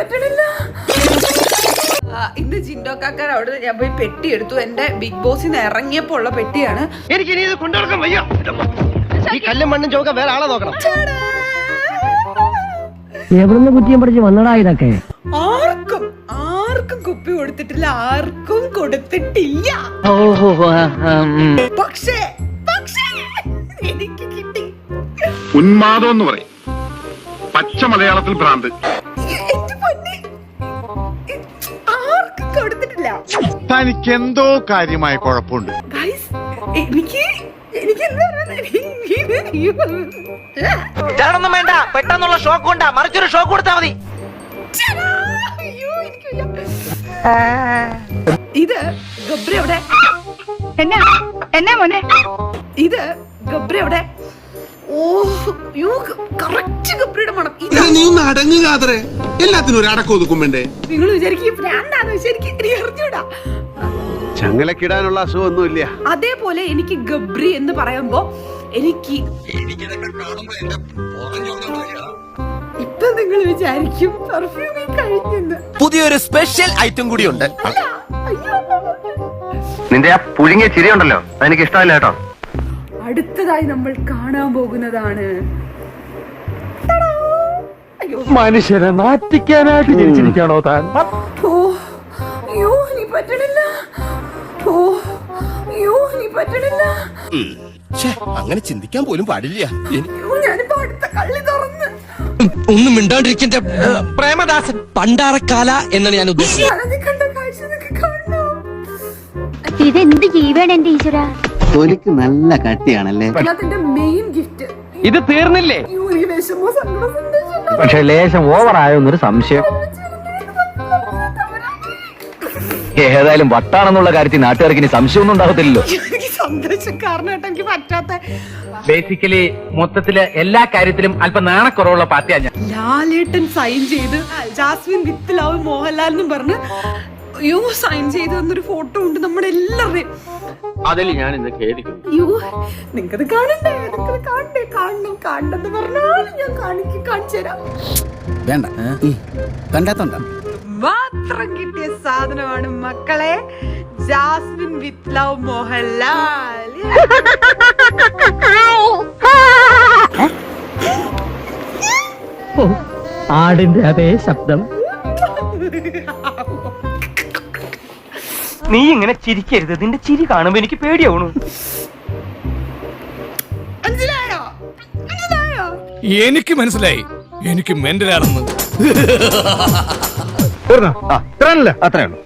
പറ്റണില്ല. ഇന്ന് ജിൻഡോ കാക്കർ അവിടെ ഞാൻ പോയി പെട്ടി എടുത്തു. എന്റെ ബിഗ് ബോസിൽ നിന്ന് ഇറങ്ങിയപ്പോ ഉള്ള പെട്ടിയാണ്. എനിക്ക് ഇനി ഇത് കൊണ്ടുനടക്കാൻ വയ്യ. ഈ കല്ലും മണ്ണും ചോക്ക വേറെ ആളെ നോക്കണം. എവിടുന്ന് കുറ്റിയും പഠിച്ച് വന്നടാ ഇതൊക്കെ? ആർക്കും കുപ്പി കൊടുത്തിട്ടില്ല, ആർക്കും കൊടുത്തിട്ടില്ല. പക്ഷേ എനിക്ക് കിട്ടി. ഉന്മാദം എന്ന് പറയും, പച്ച മലയാളത്തിൽ ഭ്രാന്ത്. ആർക്കും കൊടുത്തിട്ടില്ല. തനിക്ക് എന്തോ കാര്യമായ കുഴപ്പമുണ്ട്. ഇതാണൊന്നും വേണ്ട, പെട്ടെന്നുള്ള ഷോക്ക് കൊണ്ടാ, മറിച്ചൊരു ഷോക്ക് കൊടുത്താ മതി. ഇത് ഗബ്രി എവിടെ? എന്നാ മോനെ ഇത് ഗബ്രി എവിടെ? കറക്റ്റ് ഗബ്രിയുടെ മണം. നീ ഒന്ന് അടങ്ങുകാതെ, എല്ലാത്തിനും ഒരു അടക്കം ഒതുക്കും വേണ്ടേ? നിങ്ങൾ വിചാരിക്കും ഭ്രാന്താന്ന്, ശരിക്കും എനിക്ക് അറിഞ്ഞൂടാ. ചങ്ങലക്കിടാനുള്ള അസുഖമൊന്നുമില്ല. അതേപോലെ എനിക്ക് ഗബ്രി എന്ന് പറയുമ്പോ എനിക്ക് ഇപ്പൊ നിങ്ങൾ വിചാരിക്കും പെർഫ്യൂം കഴിഞ്ഞെന്ന്. പുതിയൊരു സ്പെഷ്യൽ ഐറ്റം കൂടി ഉണ്ട്. നിന്റെ ആ പുഴുങ്ങിയ ചിരി ഉണ്ടല്ലോ, അതെനിക്ക് ഇഷ്ടമല്ല കേട്ടോ. അടുത്തതായി നമ്മൾ കാണാൻ പോകുന്നതാണ്. മനുഷ്യരെ നാറ്റിക്കാനായിട്ട് ജനിച്ചിരിക്കാണോ താൻ? അങ്ങനെ ചിന്തിക്കാൻ പോലും പാടില്ല. ഒന്നും മിണ്ടാണ്ടിരിക്കുന്ന പ്രേമദാസൻ പണ്ടാറക്കാല എന്നാണ് ഞാൻ ഉദ്ദേശിച്ചത്. ഇതെന്ത് ജീവൻ എന്റെ ഈശ്വര. തൊലിക്ക് നല്ല കട്ടിയാണല്ലേ. മെയിൻ ഗിഫ്റ്റ് ഇത് തീർന്നില്ലേ? പക്ഷെ ലേശം ഓവറായൊന്നൊരു സംശയം. ഏതായാലും വട്ടാണെന്നുള്ള കാര്യത്തിൽ നാട്ടുകാർക്ക് ഇനി സംശയമൊന്നും ഉണ്ടാകത്തില്ലല്ലോ. സന്തോഷക്കാരനായിട്ട് എനിക്ക് പറ്റാത്ത. ബേസിക്കലി മൊത്തത്തില് എല്ലാ കാര്യത്തിലും അല്പം നാണക്കുറവുള്ള പാർട്ടിയാണ് ഞാൻ. ലാലേട്ടൻ സൈൻ ചെയ്ത് ജാസ്മിൻ വിത്ത് ലവ് മോഹൻലാൽ എന്നും പറഞ്ഞ് സൈൻ ചെയ്ത് തന്നൊരു ഫോട്ടോ ഉണ്ട് നമ്മുടെ എല്ലാവരുടെയും. അതിൽ ഞാൻ ഇന്ന് ഖേദിക്കുന്നു. നിങ്ങത് കാണണ്ടേ? കാണണമെന്ന് പറഞ്ഞാലും ഞാൻ കാണിച്ചു തരാം. വേണ്ട, കണ്ടാത്തോണ്ട മാത്രം കിട്ടിയ സാധനമാണ് മക്കളെ, ജാസ്മിൻ വിത്ത് ലവ് മോഹൻലാൽ. ആടിന്റെ അതേ ശബ്ദം. നീ ഇങ്ങനെ ചിരിക്കരുത്, നിന്റെ ചിരി കാണുമ്പോ എനിക്ക് പേടിയാവണു. എനിക്ക് മനസ്സിലായി, എനിക്ക് മെന്റലാണെന്ന്. അത്രേ ഉള്ളൂ.